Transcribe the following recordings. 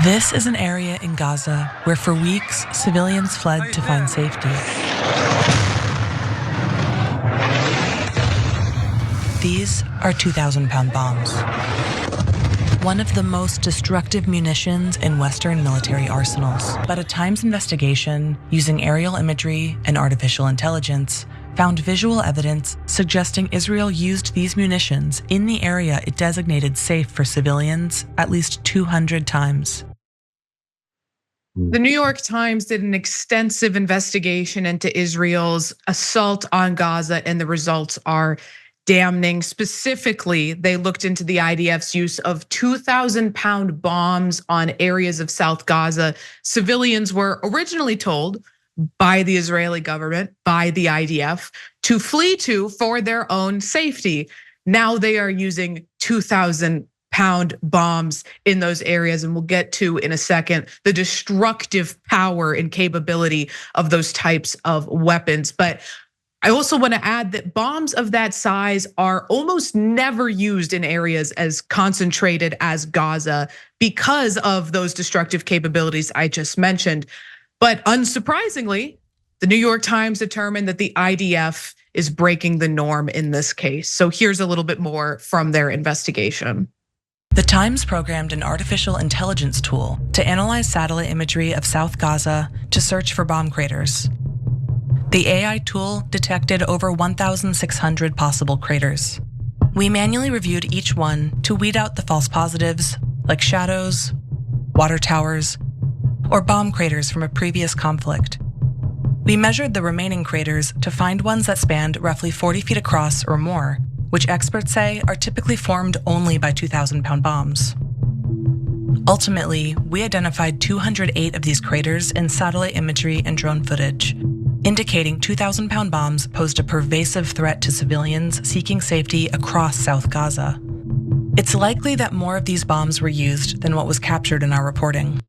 This is an area in Gaza where for weeks, civilians fled to find safety. These are 2,000-pound bombs. One of the most destructive munitions in Western military arsenals. But a Times investigation using aerial imagery and artificial intelligence found visual evidence suggesting Israel used these munitions in the area it designated safe for civilians at least 200 times. The New York Times did an extensive investigation into Israel's assault on Gaza, and the results are damning. Specifically, they looked into the IDF's use of 2,000-pound bombs on areas of South Gaza. Civilians were originally told by the Israeli government, by the IDF, to flee to for their own safety. Now they are using 2,000-pound bombs in those areas, and we'll get to in a second the destructive power and capability of those types of weapons. But I also want to add that bombs of that size are almost never used in areas as concentrated as Gaza because of those destructive capabilities I just mentioned. But unsurprisingly, the New York Times determined that the IDF is breaking the norm in this case. So here's a little bit more from their investigation. The Times programmed an artificial intelligence tool to analyze satellite imagery of South Gaza to search for bomb craters. The AI tool detected over 1,600 possible craters. We manually reviewed each one to weed out the false positives, like shadows, water towers, or bomb craters from a previous conflict. We measured the remaining craters to find ones that spanned roughly 40 feet across or more, which experts say are typically formed only by 2,000-pound bombs. Ultimately, we identified 208 of these craters in satellite imagery and drone footage, indicating 2,000-pound bombs posed a pervasive threat to civilians seeking safety across South Gaza. It's likely that more of these bombs were used than what was captured in our reporting.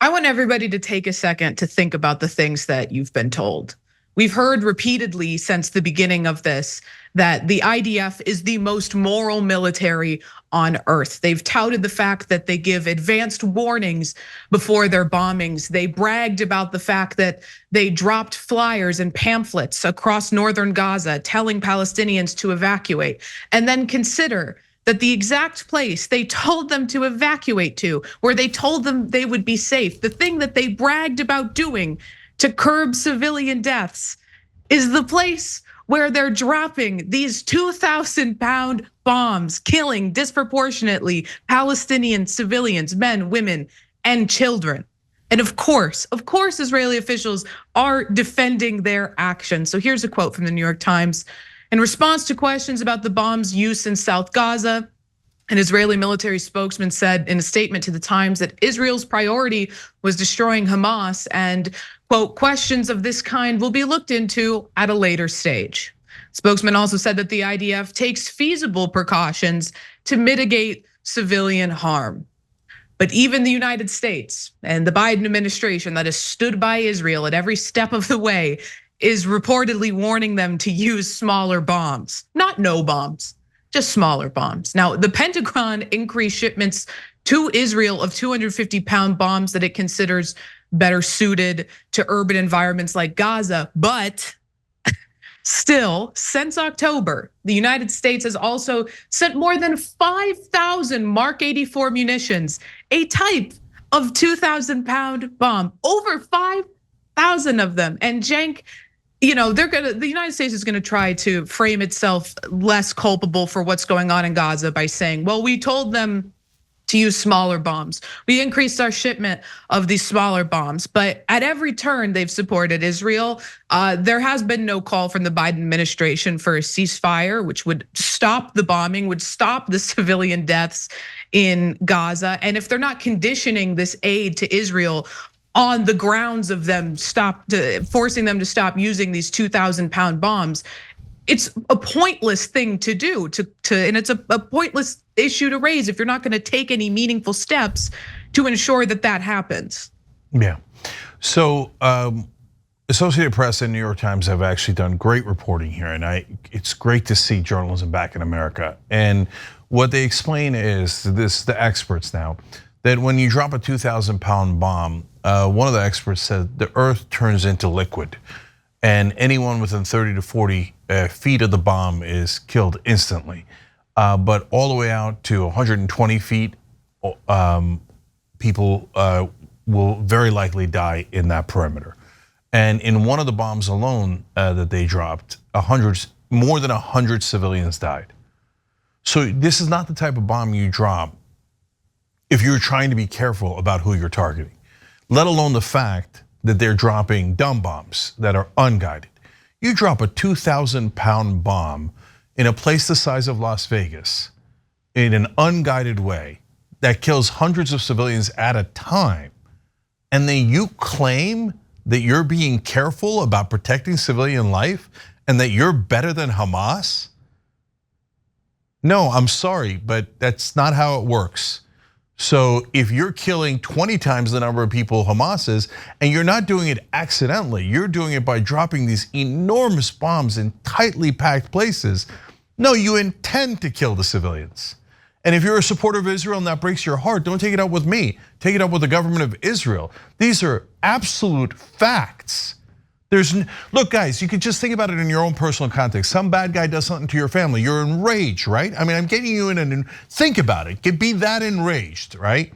I want everybody to take a second to think about the things that you've been told. We've heard repeatedly since the beginning of this that the IDF is the most moral military on earth. They've touted the fact that they give advanced warnings before their bombings. They bragged about the fact that they dropped flyers and pamphlets across northern Gaza telling Palestinians to evacuate. And then consider that the exact place they told them to evacuate to, where they told them they would be safe, the thing that they bragged about doing to curb civilian deaths, is the place where they're dropping these 2,000-pound bombs, killing disproportionately Palestinian civilians, men, women, and children. And of course, Israeli officials are defending their actions. So here's a quote from the New York Times. In response to questions about the bomb's use in South Gaza, an Israeli military spokesman said in a statement to the Times that Israel's priority was destroying Hamas, and quote, questions of this kind will be looked into at a later stage. Spokesman also said that the IDF takes feasible precautions to mitigate civilian harm. But even the United States and the Biden administration that has stood by Israel at every step of the way is reportedly warning them to use smaller bombs, not no bombs, just smaller bombs. Now, the Pentagon increased shipments to Israel of 250-pound bombs that it considers better suited to urban environments like Gaza. But still, since October, the United States has also sent more than 5,000 Mark 84 munitions, a type of 2,000-pound bomb, over 5,000 of them. And Cenk, the United States is gonna try to frame itself less culpable for what's going on in Gaza by saying, well, we told them to use smaller bombs. We increased our shipment of these smaller bombs, but at every turn they've supported Israel. There has been no call from the Biden administration for a ceasefire, which would stop the bombing, would stop the civilian deaths in Gaza. And if they're not conditioning this aid to Israel on the grounds of them forcing them to stop using these 2,000-pound bombs, it's a pointless thing to do, and it's a pointless issue to raise if you're not gonna take any meaningful steps to ensure that that happens. Yeah, so Associated Press and New York Times have actually done great reporting here, and it's great to see journalism back in America. And what they explain is this: the experts now, that when you drop a 2,000-pound bomb, one of the experts said the earth turns into liquid, and anyone within 30 to 40 feet of the bomb is killed instantly. But all the way out to 120 feet, people will very likely die in that perimeter. And in one of the bombs alone that they dropped, more than 100 civilians died. So this is not the type of bomb you drop if you're trying to be careful about who you're targeting, let alone the fact that they're dropping dumb bombs that are unguided. You drop a 2,000-pound bomb in a place the size of Las Vegas in an unguided way that kills hundreds of civilians at a time, and then you claim that you're being careful about protecting civilian life and that you're better than Hamas? No, I'm sorry, but that's not how it works. So if you're killing 20 times the number of people Hamas is, and you're not doing it accidentally, you're doing it by dropping these enormous bombs in tightly packed places, no, you intend to kill the civilians. And if you're a supporter of Israel and that breaks your heart, don't take it out with me, take it out with the government of Israel. These are absolute facts. Look, guys, you could just think about it in your own personal context. Some bad guy does something to your family, you're enraged, right? I mean, I'm getting you in and think about it. Be that enraged, right?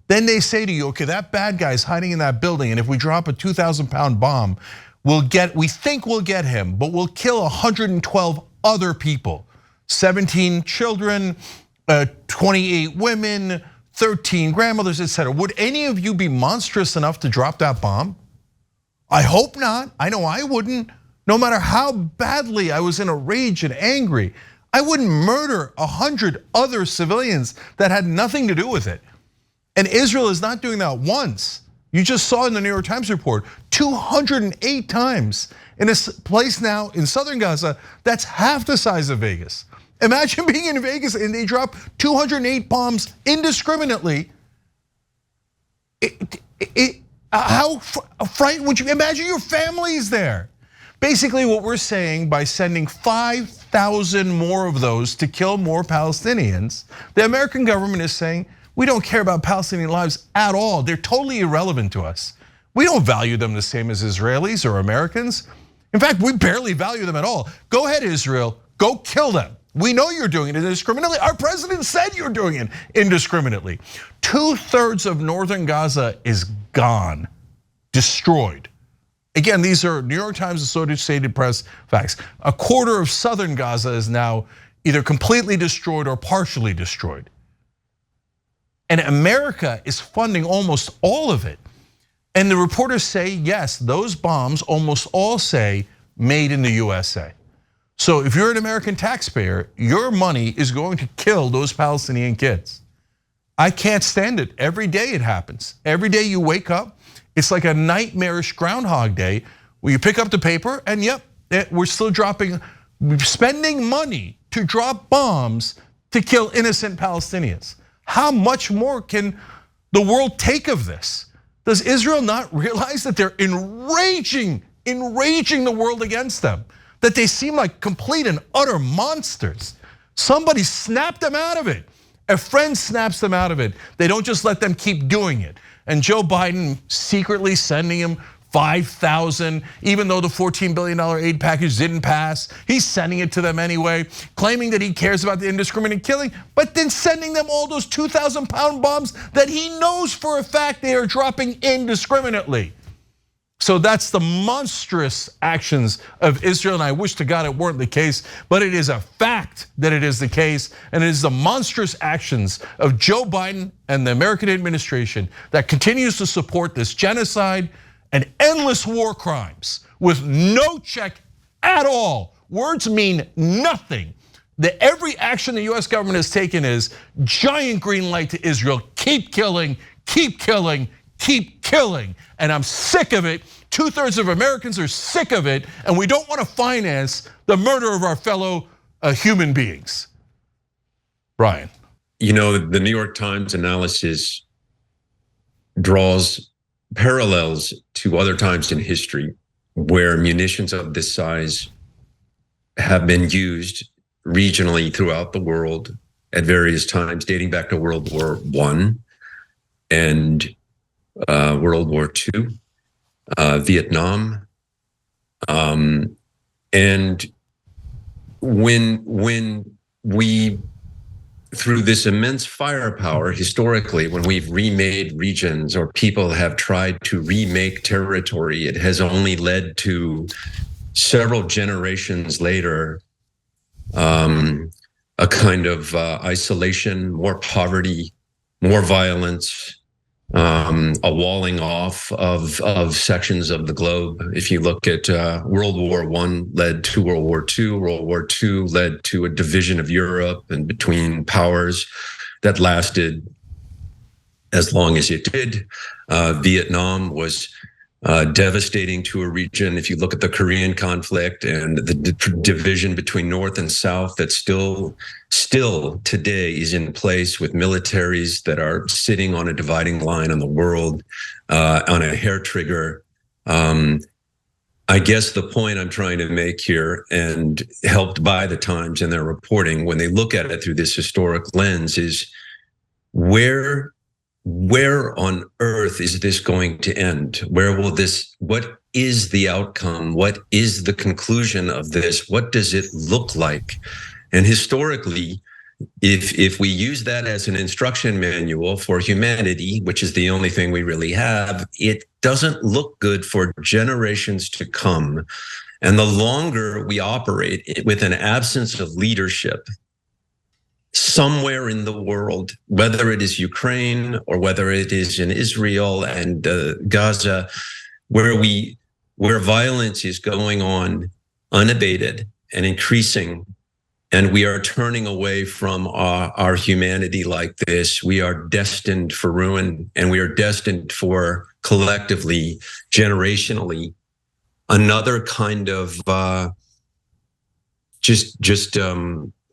Then they say to you, okay, that bad guy's hiding in that building, and if we drop a 2,000-pound bomb, we think we'll get him, but we'll kill 112 other people, 17 children, 28 women, 13 grandmothers, etc. Would any of you be monstrous enough to drop that bomb? I hope not. I know I wouldn't. No matter how badly I was in a rage and angry, I wouldn't murder 100 other civilians that had nothing to do with it. And Israel is not doing that once. You just saw in the New York Times report, 208 times in a place now in southern Gaza that's half the size of Vegas. Imagine being in Vegas and they drop 208 bombs indiscriminately. How frightened would you imagine your family's there? Basically what we're saying, by sending 5,000 more of those to kill more Palestinians, the American government is saying, we don't care about Palestinian lives at all. They're totally irrelevant to us. We don't value them the same as Israelis or Americans. In fact, we barely value them at all. Go ahead, Israel, go kill them. We know you're doing it indiscriminately. Our president said you're doing it indiscriminately. 2/3 of northern Gaza is gone, destroyed. Again, these are New York Times, Associated Press facts. 1/4 of southern Gaza is now either completely destroyed or partially destroyed. And America is funding almost all of it. And the reporters say, yes, those bombs almost all say made in the USA. So if you're an American taxpayer, your money is going to kill those Palestinian kids. I can't stand it. Every day it happens. Every day you wake up, it's like a nightmarish Groundhog Day where you pick up the paper and yep, we're still spending money to drop bombs to kill innocent Palestinians. How much more can the world take of this? Does Israel not realize that they're enraging the world against them? That they seem like complete and utter monsters. Somebody snapped them out of it. A friend snaps them out of it. They don't just let them keep doing it. And Joe Biden secretly sending him 5,000, even though the $14 billion aid package didn't pass. He's sending it to them anyway, claiming that he cares about the indiscriminate killing, but then sending them all those 2,000-pound bombs that he knows for a fact they are dropping indiscriminately. So that's the monstrous actions of Israel, and I wish to God it weren't the case, but it is a fact that it is the case, and it is the monstrous actions of Joe Biden and the American administration that continues to support this genocide and endless war crimes with no check at all. Words mean nothing. Every action the US government has taken is giant green light to Israel. Keep killing, keep killing, keep killing. And I'm sick of it. 2/3 of Americans are sick of it, and we don't want to finance the murder of our fellow human beings. Brian. You know, the New York Times analysis draws parallels to other times in history where munitions of this size have been used regionally throughout the world at various times, dating back to World War I. and World War II, Vietnam, and when we, through this immense firepower, historically, when we've remade regions or people have tried to remake territory, it has only led to several generations later, a kind of isolation, more poverty, more violence, a walling off of sections of the globe. If you look at World War I led to World War II, World War II led to a division of Europe and between powers that lasted as long as it did. Vietnam was devastating to a region. If you look at the Korean conflict and the division between North and South that still today is in place with militaries that are sitting on a dividing line on the world, on a hair trigger. I guess the point I'm trying to make here, and helped by the Times and their reporting, when they look at it through this historic lens, is where on earth is this going to end? What is the outcome? What is the conclusion of this? What does it look like? And historically, if we use that as an instruction manual for humanity, which is the only thing we really have, it doesn't look good for generations to come. And the longer we operate with an absence of leadership somewhere in the world, whether it is Ukraine or whether it is in Israel and Gaza, where violence is going on unabated and increasing, and we are turning away from our humanity like this, we are destined for ruin, and we are destined for, collectively, generationally, another kind of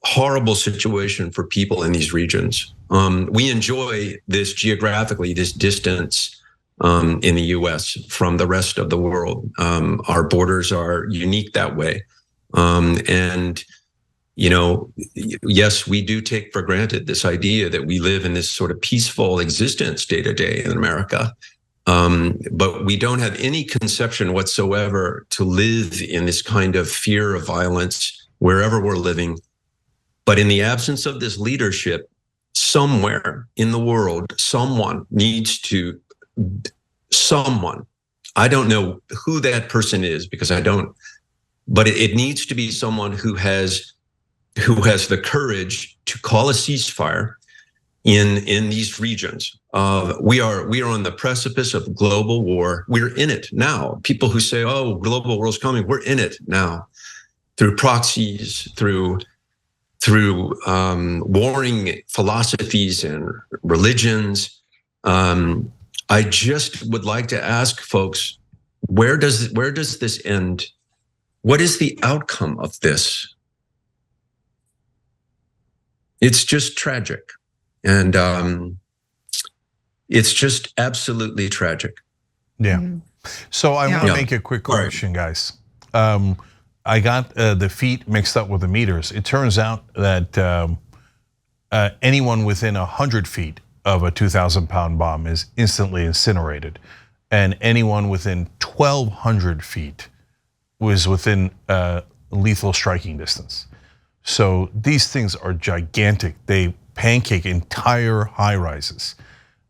horrible situation for people in these regions. We enjoy this geographically, this distance in the US from the rest of the world. Our borders are unique that way. And, yes, we do take for granted this idea that we live in this sort of peaceful existence day to day in America. But we don't have any conception whatsoever to live in this kind of fear of violence wherever we're living. But in the absence of this leadership, somewhere in the world, someone, I don't know who that person is because I don't, but it needs to be someone who has the courage to call a ceasefire in these regions. We are on the precipice of global war. We're in it now. People who say, "Oh, global war's coming," we're in it now, through proxies, through warring philosophies and religions. I just would like to ask folks, where does this end? What is the outcome of this? It's just tragic. And it's just absolutely tragic. Yeah. So I want to make a quick correction, guys. I got the feet mixed up with the meters. It turns out that anyone within 100 feet of a 2,000-pound bomb is instantly incinerated, and anyone within 1,200 feet was within lethal striking distance. So these things are gigantic. They pancake entire high rises.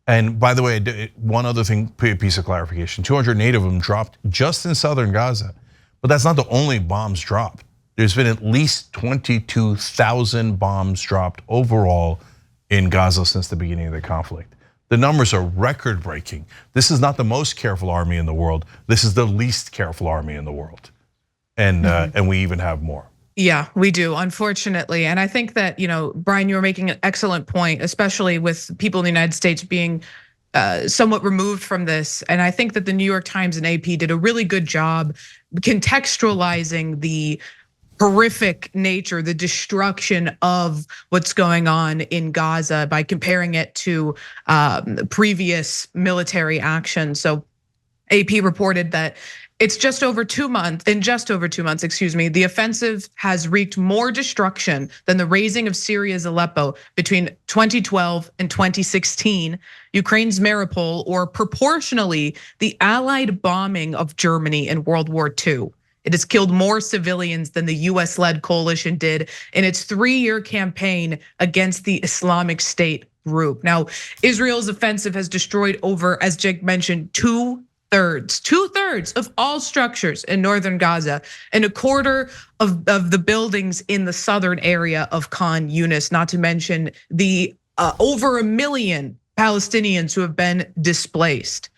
And by the way, one other thing, piece of clarification: 208 of them dropped just in southern Gaza. But that's not the only bombs dropped. There's been at least 22,000 bombs dropped overall in Gaza since the beginning of the conflict. The numbers are record-breaking. This is not the most careful army in the world. This is the least careful army in the world. And we even have more. Yeah, we do, unfortunately. And I think that, Brian, you were making an excellent point, especially with people in the United States being somewhat removed from this. And I think that the New York Times and AP did a really good job contextualizing the horrific nature, the destruction of what's going on in Gaza by comparing it to previous military action. So AP reported that It's just over 2 months, in just over 2 months, excuse me, the offensive has wreaked more destruction than the razing of Syria's Aleppo between 2012 and 2016, Ukraine's Mariupol, or proportionally the Allied bombing of Germany in World War II. It has killed more civilians than the US-led coalition did in its 3-year campaign against the Islamic State group. Now, Israel's offensive has destroyed over, as Jake mentioned, two-thirds of all structures in northern Gaza, and a quarter of the buildings in the southern area of Khan Yunis, not to mention the over 1 million Palestinians who have been displaced.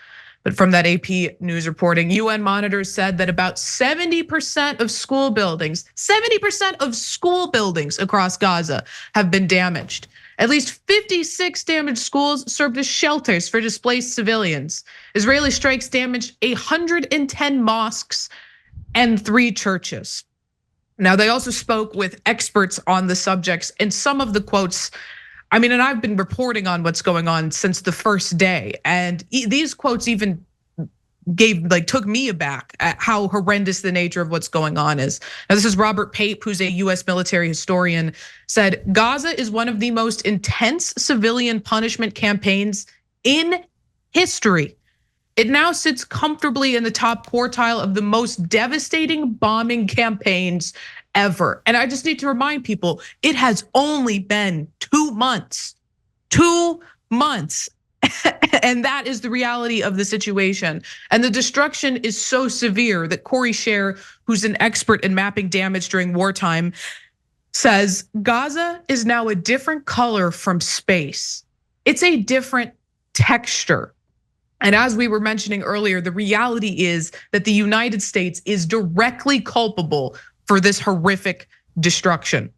But from that AP News reporting, UN monitors said that about 70% of school buildings, 70% of school buildings across Gaza have been damaged. At least 56 damaged schools served as shelters for displaced civilians. Israeli strikes damaged 110 mosques and 3 churches. Now, they also spoke with experts on the subjects, and some of the quotes, I mean, and I've been reporting on what's going on since the first day, and these quotes even took me aback at how horrendous the nature of what's going on is. Now, this is Robert Pape, who's a US military historian, said Gaza is one of the most intense civilian punishment campaigns in history. It now sits comfortably in the top quartile of the most devastating bombing campaigns ever. And I just need to remind people, it has only been 2 months. 2 months. And that is the reality of the situation. And the destruction is so severe that Corey Scher, who's an expert in mapping damage during wartime, says Gaza is now a different color from space. It's a different texture. And as we were mentioning earlier, the reality is that the United States is directly culpable for this horrific destruction.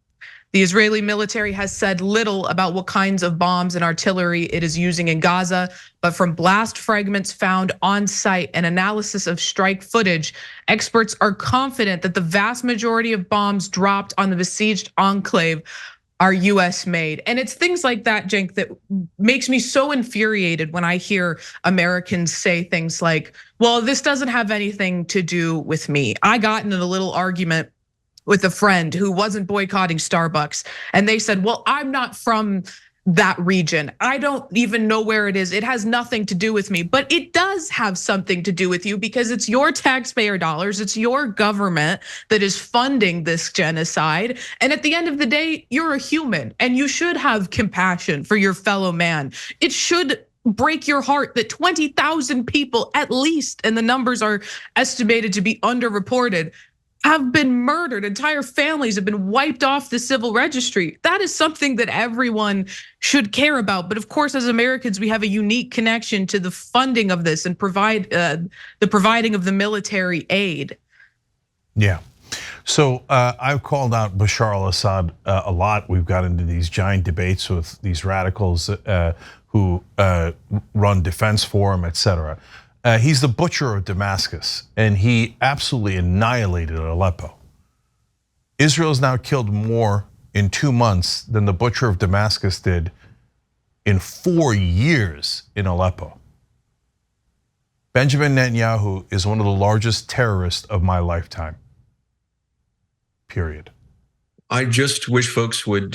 The Israeli military has said little about what kinds of bombs and artillery it is using in Gaza, but from blast fragments found on site and analysis of strike footage, experts are confident that the vast majority of bombs dropped on the besieged enclave are US made. And it's things like that, Cenk, that makes me so infuriated when I hear Americans say things like, well, this doesn't have anything to do with me. I got into a little argument with a friend who wasn't boycotting Starbucks, and they said, well, I'm not from that region. I don't even know where it is. It has nothing to do with me, but it does have something to do with you because it's your taxpayer dollars, it's your government that is funding this genocide. And at the end of the day, you're a human and you should have compassion for your fellow man. It should break your heart that 20,000 people at least, and the numbers are estimated to be underreported, have been murdered. Entire families have been wiped off the civil registry. That is something that everyone should care about. But of course, as Americans, we have a unique connection to the funding of this and the providing of the military aid. Yeah. So I've called out Bashar al-Assad a lot. We've got into these giant debates with these radicals who run Defense Forum, etc. He's the butcher of Damascus, and he absolutely annihilated Aleppo. Israel has now killed more in 2 months than the butcher of Damascus did in 4 years in Aleppo. Benjamin Netanyahu is one of the largest terrorists of my lifetime. Period. I just wish folks would,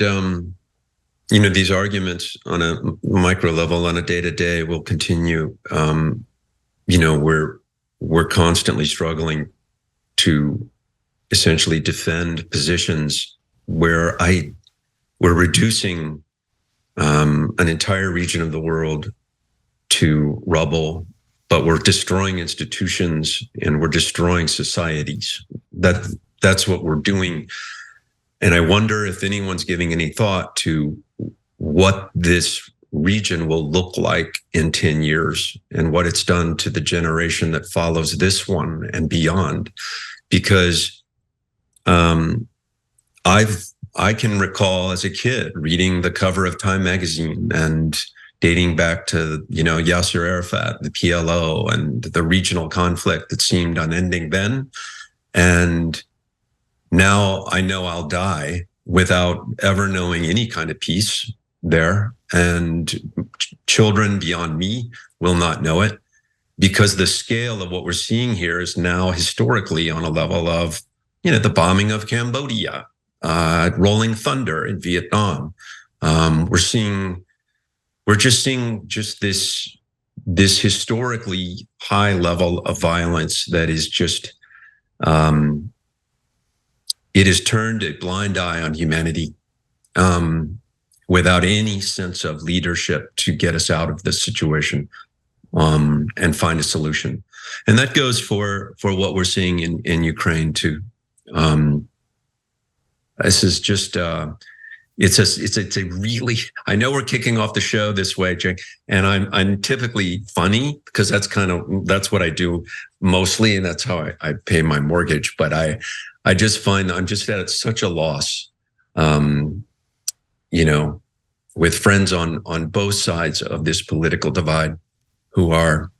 these arguments on a micro level, on a day-to-day, will continue. We're constantly struggling to essentially defend positions where we're reducing an entire region of the world to rubble, but we're destroying institutions and we're destroying societies. That's what we're doing. And I wonder if anyone's giving any thought to what this region will look like in 10 years and what it's done to the generation that follows this one and beyond. Because I can recall as a kid reading the cover of Time magazine and dating back to Yasser Arafat, the PLO, and the regional conflict that seemed unending then. And now I know I'll die without ever knowing any kind of peace there. And children beyond me will not know it. because the scale of what we're seeing here is now historically on a level of, the bombing of Cambodia, rolling thunder in Vietnam. We're just seeing this historically high level of violence that is just, it has turned a blind eye on humanity, without any sense of leadership to get us out of this situation, and find a solution. And that goes for what we're seeing in Ukraine too. This is just, it's a really, I know we're kicking off the show this way, Cenk, and I'm typically funny because that's what I do mostly, and that's how I pay my mortgage. But I just find I'm just at such a loss, with friends on both sides of this political divide who are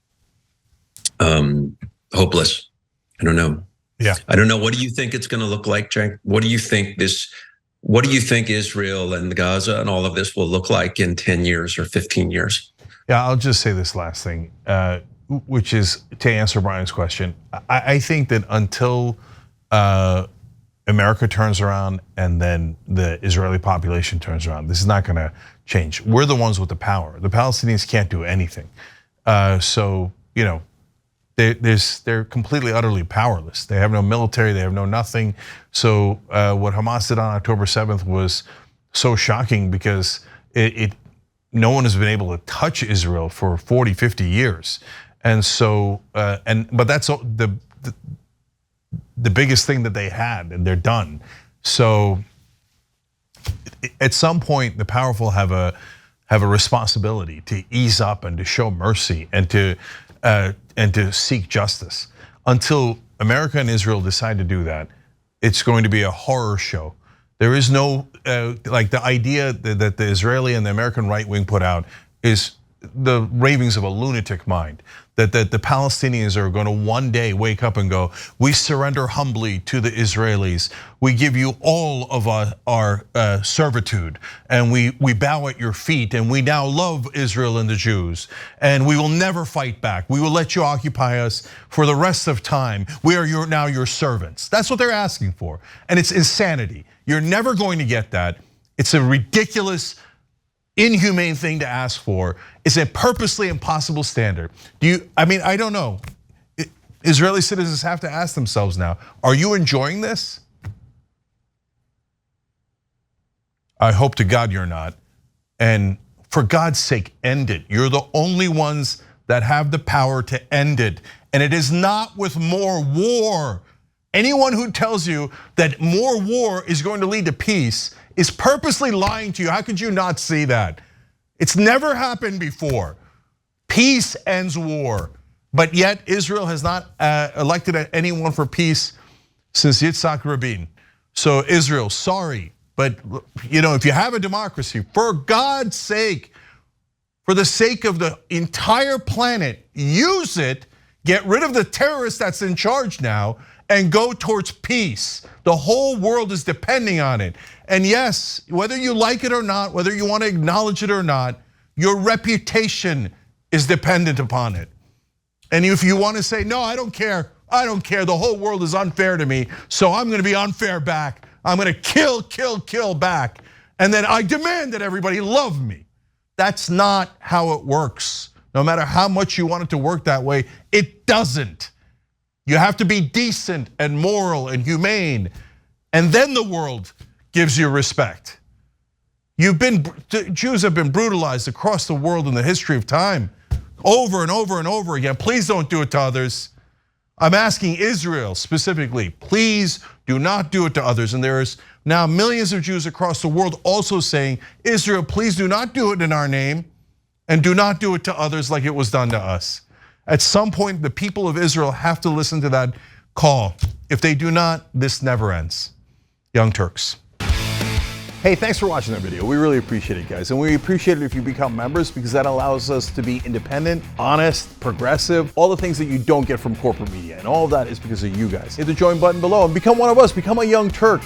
hopeless. I don't know. Yeah. I don't know. What do you think it's going to look like, Cenk? What do you think Israel and Gaza and all of this will look like in 10 years or 15 years? Yeah, I'll just say this last thing, which is to answer Brian's question. I think that until America turns around and then the Israeli population turns around, this is not going to change. We're the ones with the power. The Palestinians can't do anything. They're completely, utterly powerless. They have no military, they have no nothing. So what Hamas did on October 7th was so shocking because no one has been able to touch Israel for 40, 50 years. And so, but that's the biggest thing that they had, and they're done. So at some point, the powerful have a responsibility to ease up and to show mercy and to seek justice. Until America and Israel decide to do that, it's going to be a horror show. There is no, like the idea that the Israeli and the American right wing put out is the ravings of a lunatic mind. That the Palestinians are going to one day wake up and go, we surrender humbly to the Israelis. We give you all of our servitude, and we bow at your feet, and we now love Israel and the Jews, and we will never fight back. We will let you occupy us for the rest of time. We are now your servants. That's what they're asking for, and it's insanity. You're never going to get that. It's a ridiculous, inhumane thing to ask for. It's a purposely impossible standard. I don't know. Israeli citizens have to ask themselves now, are you enjoying this? I hope to God you're not. And for God's sake, end it. You're the only ones that have the power to end it. And it is not with more war. Anyone who tells you that more war is going to lead to peace is purposely lying to you. How could you not see that? It's never happened before. Peace ends war, but yet Israel has not elected anyone for peace since Yitzhak Rabin. So Israel, sorry, but if you have a democracy, for God's sake, for the sake of the entire planet, use it, get rid of the terrorist that's in charge now, and go towards peace. The whole world is depending on it. And yes, whether you like it or not, whether you want to acknowledge it or not, your reputation is dependent upon it. And if you want to say, no, I don't care, the whole world is unfair to me, so I'm going to be unfair back. I'm going to kill back. And then I demand that everybody love me. That's not how it works. No matter how much you want it to work that way, it doesn't. You have to be decent and moral and humane, and then the world gives you respect. Jews have been brutalized across the world in the history of time, over and over and over again. Please don't do it to others. I'm asking Israel specifically, please do not do it to others. And there's now millions of Jews across the world also saying, Israel, please do not do it in our name, and do not do it to others like it was done to us. At some point, the people of Israel have to listen to that call. If they do not, this never ends. Young Turks. Hey, thanks for watching that video. We really appreciate it, guys. And we appreciate it if you become members, because that allows us to be independent, honest, progressive, all the things that you don't get from corporate media. And all of that is because of you guys. Hit the join button below and become one of us, become a Young Turk.